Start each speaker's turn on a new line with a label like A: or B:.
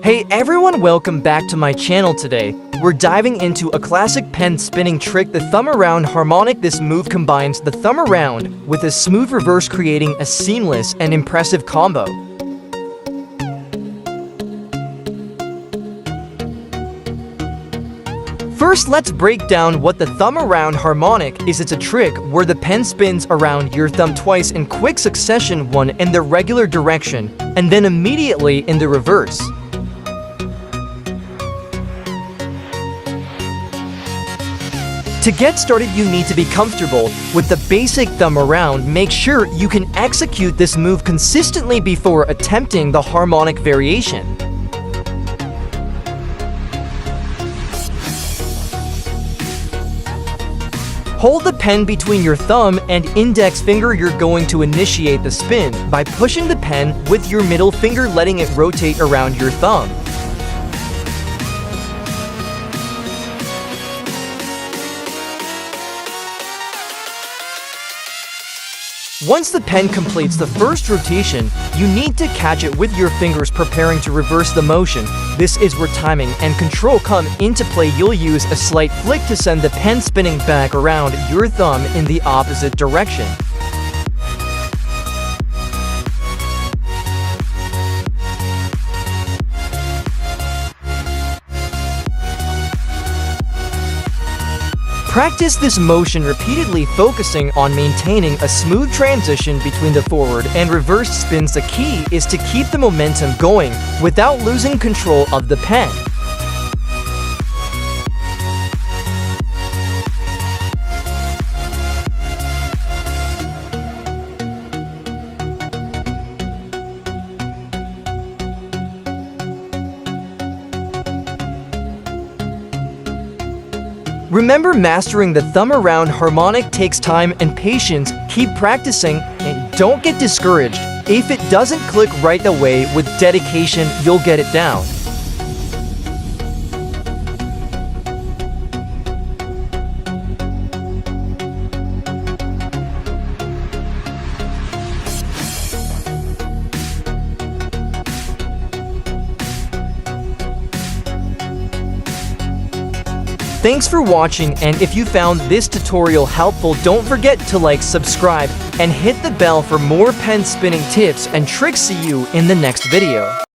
A: Hey everyone, welcome back to my channel today. We're diving into a classic pen spinning trick, the thumb around harmonic. This move combines the thumb around with a smooth reverse, creating a seamless and impressive combo. First, let's break down what the thumb around harmonic is. It's a trick where the pen spins around your thumb twice in quick succession, one in the regular direction and then immediately in the reverse. To get started, you need to be comfortable with the basic thumb around. Make sure you can execute this move consistently before attempting the harmonic variation. Hold the pen between your thumb and index finger. You're going to initiate the spin by pushing the pen with your middle finger, letting it rotate around your thumb. Once the pen completes the first rotation, you need to catch it with your fingers, preparing to reverse the motion. This is where timing and control come into play. You'll use a slight flick to send the pen spinning back around your thumb in the opposite direction. Practice this motion repeatedly, focusing on maintaining a smooth transition between the forward and reverse spins. The key is to keep the momentum going without losing control of the pen. Remember, mastering the thumb around harmonic takes time and patience. Keep practicing and don't get discouraged. If it doesn't click right away, with dedication, you'll get it down. Thanks for watching, and if you found this tutorial helpful, don't forget to like, subscribe, and hit the bell for more pen spinning tips and tricks. See you in the next video.